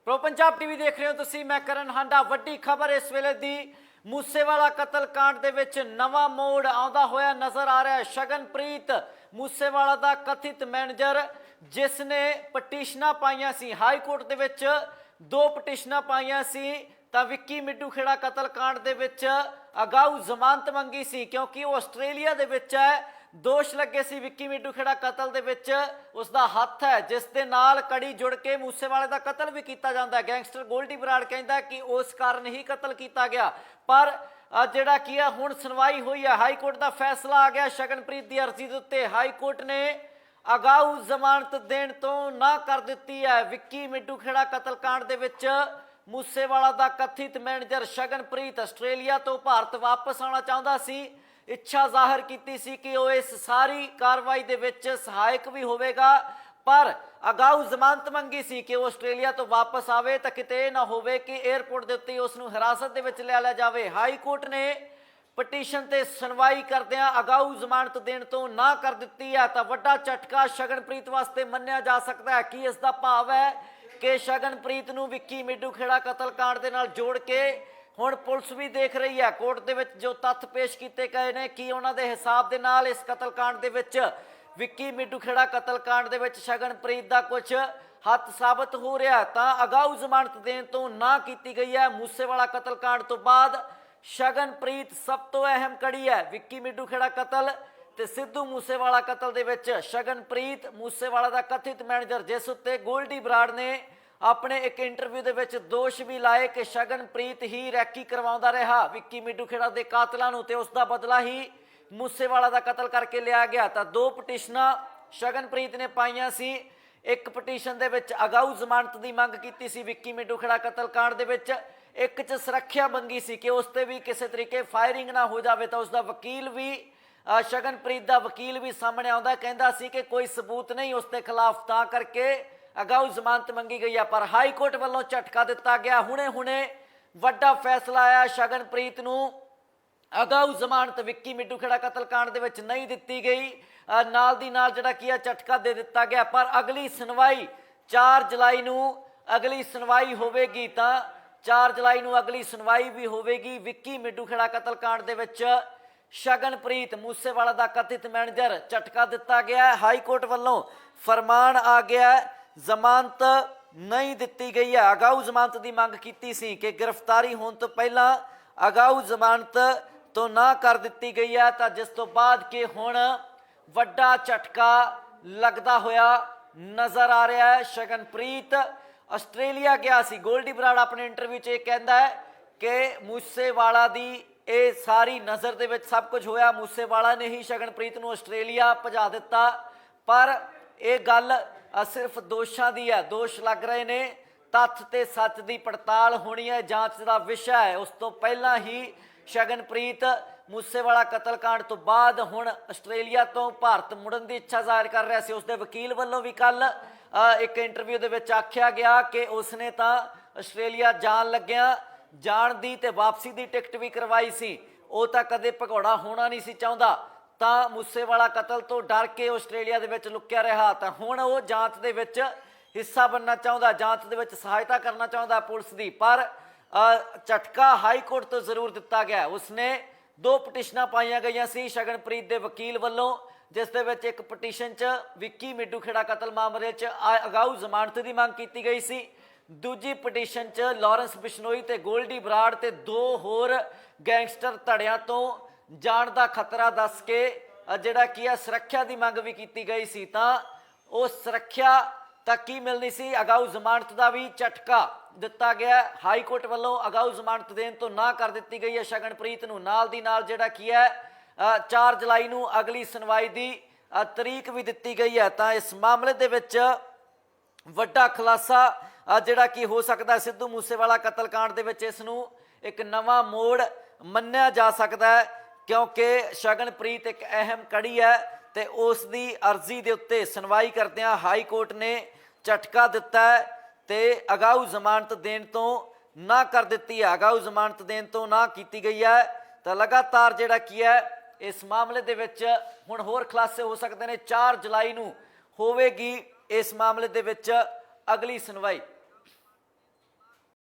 Pro Punjab TV ਦੇਖ ਰਹੇ ਹੋ ਤੁਸੀਂ। मैं करण हांडा। ਵੱਡੀ ਖਬਰ ਇਸ ਵੇਲੇ ਦੀ मूसेवाला कतलकांड ਦੇ ਵਿੱਚ ਨਵਾਂ ਮੋੜ ਆਉਂਦਾ ਹੋਇਆ ਨਜ਼ਰ ਆ ਰਿਹਾ ਹੈ। ਸ਼ਗਨਪ੍ਰੀਤ मूसेवाला ਦਾ ਕਥਿਤ ਮੈਨੇਜਰ ਜਿਸ ਨੇ ਪਟੀਸ਼ਨਾਂ ਪਾਈਆਂ ਸੀ ਹਾਈ ਕੋਰਟ ਦੇ ਵਿੱਚ, 2 ਪਟੀਸ਼ਨਾਂ ਪਾਈਆਂ ਸੀ ਤਾਂ ਵਿੱਕੀ ਮਿੱਡੂ ਖੇੜਾ ਕਤਲकांड ਦੇ ਵਿੱਚ ਅਗਾਊ ਜ਼ਮਾਨਤ ਮੰਗੀ ਸੀ ਕਿਉਂਕਿ ਉਹ ਆਸਟ੍ਰੇਲੀਆ ਦੇ ਵਿੱਚ ਹੈ। दोष लगे सी विक्की मिड्डू खेड़ा कतल दे विच उसदा हथ है जिस दे नाल कड़ी जुड़ के मूसेवाले दा कतल भी किया जाता है। गैंगस्टर गोल्डी बराड़ कहता कि उस कारण ही कतल किया गया, पर जिहड़ा की है हुण सुनवाई हुई है, हाई कोर्ट का फैसला आ गया। शगनप्रीत की अर्जी दे उत्ते हाई कोर्ट ने अगाऊ जमानत देण तो ना कर दी है। विक्की मिड्डू खेड़ा कतलकांड दे विच मूसेवाला दा कथित मैनेजर शगनप्रीत आस्ट्रेलिया तो भारत वापस आना चाहता सी, इच्छा जाहिर की सी कि वो इस सारी कार्रवाई दे विच सहायक भी होवेगा, पर अगाऊ जमानत मंगी सी कि वो आस्ट्रेलिया तो वापस आवे तो किते ना होवे कि एयरपोर्ट के उत्ते उसनूं हिरासत दे विच लिया जावे। हाई कोर्ट ने पटीशन ते सुनवाई करदिआं अगाऊ जमानत देण तो ना कर दित्ती है तो वड्डा झटका शगनप्रीत वास्ते मन्निया जा सकता है। कि इसका भाव है कि शगनप्रीत नूं विक्की मिड्डू खेड़ा कतलकांड दे नाल जोड़ के हुण पुलिस भी देख रही है। कोर्ट दे विच जो तत्थ पेश किए गए ने कि उन्हां दे हिसाब दे नाल इस कतलकांड दे विच विक्की मिड्डू खेड़ा कतलकांड दे विच शगनप्रीत दा कुछ हथ साबित हो रहा तां अगाऊ जमानत देण तो ना की गई है। मूसेवाला कतलकांड तो बाद शगनप्रीत सब तो अहम कड़ी है। विक्की मिड्डू खेड़ा कतल ते सिद्धू मूसेवाला कतल दे विच शगनप्रीत मूसेवाला दा कथित मैनेजर जिस उत्ते गोल्डी बराड़ ने अपने एक इंटरव्यू दे विच दोष भी लाए कि शगनप्रीत ही रैकी करवाउंदा रहा विक्की मिड्डू खेड़ा दे कातलां नूं ते उसदा बदला ही मूसेवाला दा कतल करके लिया गया। तां 2 पटीशनां शगनप्रीत ने पाईयां सी। एक पटीशन दे विच अगाऊ जमानत की मंग की सी विक्की मिड्डू खेड़ा कतलकांड दे विच, एक च सुरक्षा मंगी सी कि उस ते भी किसी तरीके फायरिंग ना हो जाए। तो उसका वकील भी शगनप्रीत का वकील भी सामने आउंदा कहंदा सी कि कोई सबूत नहीं उसके खिलाफ, तां करके अगाऊ जमानत मंगी गई है। पर हाई कोर्ट वालों झटका दिता गया। हुणे हुणे वड्डा फैसला आया, शगनप्रीत नूं अगाऊ जमानत विक्की मिड्डू खेड़ा कतलकांड दे विच नहीं दित्ती गई, नाल दी नाल जिहड़ा की झटका दे दिता गया। पर अगली सुनवाई 4 जुलाई नूं अगली सुनवाई होवेगी, तां 4 जुलाई नूं अगली सुनवाई भी होवेगी। विक्की मिड्डू खेड़ा कतलकांड दे विच शगनप्रीत मूसेवाला दा कथित मैनेजर झटका दिता गया। हाई कोर्ट वालों फरमान आ गया, जमानत नहीं दिती गई है। अगाऊ जमानत की मंग की सी कि गिरफ्तारी होने तो पहला अगाऊ जमानत तो ना कर दी गई है, तो जिस तो बाद के हुण वड्डा झटका लगता होया नज़र आ रहा है। शगनप्रीत आस्ट्रेलिया गया सी। गोल्डी बराड़ अपने इंटरव्यू च कहता है कि मूसेवाला दी ये सारी नज़र दे विच सब कुछ होया, मूसेवाला ने ही शगनप्रीत नूं आस्ट्रेलिया भजा दिता। पर यह गल सिर्फ दोषां दी है, दोष लग रहे ने, तत्थ ते सच की पड़ताल होनी है, जांच का विषय है। उस तो पहला ही शगनप्रीत मूसेवाला कतलकांड तो बाद हुण आस्ट्रेलिया तो भारत मुड़न की इच्छा जाहिर कर रहा सी। उसके वकील वालों भी कल एक इंटरव्यू दे विच आख्या गया कि उसने तो आस्ट्रेलिया जान लग्या जाण दी ते वापसी की टिकट भी करवाई सी, वो तो कदे भगौड़ा होना नहीं सी चाहुंदा, ਤਾਂ मूसेवाला कतल तो डर के आस्ट्रेलिया दे विच लुकिया रहा। तो हुण वो जांच दे विच हिस्सा बनना चाहुंदा, जांच दे विच सहायता करना चाहुंदा पुलिस की। पर झटका हाई कोर्ट तो जरूर दिता गया। उसने 2 पटीशनां पाईयां गईयां सी शगनप्रीत दे वकील वालों, जिस दे विच एक पटीशन च विक्की मिड्डू खेड़ा कतल मामले च अगाऊ जमानत की मंग की गई सी, दूजी पटीशन च लॉरेंस बिश्नोई ते गोल्डी बराड़ ते 2 होर गैंगस्टर धड़ियां तो जाण दा खतरा दस के जिहड़ा की सुरक्षा की मंग भी की गई सी। तां उस सुरक्षा तक की मिलनी सी, अगाऊ जमानत का भी झटका दिता गया। हाई कोर्ट वालों अगाऊ जमानत देण तो ना कर दी गई है शगनप्रीत नूं। नाल दी नाल जिहड़ा की है 4 जुलाई नूं अगली सुनवाई की तरीक भी दिती गई है। तां इस मामले दे विच वड्डा खुलासा जिहड़ा की हो सकता है। सिद्धू मूसेवाला कतलकांड दे विच इस नूं एक नवां मोड़ मन्निया जा सकता है क्योंकि शगनप्रीत एक अहम कड़ी है। तो उसकी अर्जी के उत्ते सुनवाई करदिआं हाई कोर्ट ने झटका दिता है तो अगाऊ जमानत देण तो ना कर दी है, अगाऊ जमानत देण तो ना की गई है। तो लगातार जिहड़ा की है इस मामले दे विच हुण होर खुलासे हो सकते हैं। 4 जुलाई नूं होवेगी इस मामले दे विच अगली सुनवाई।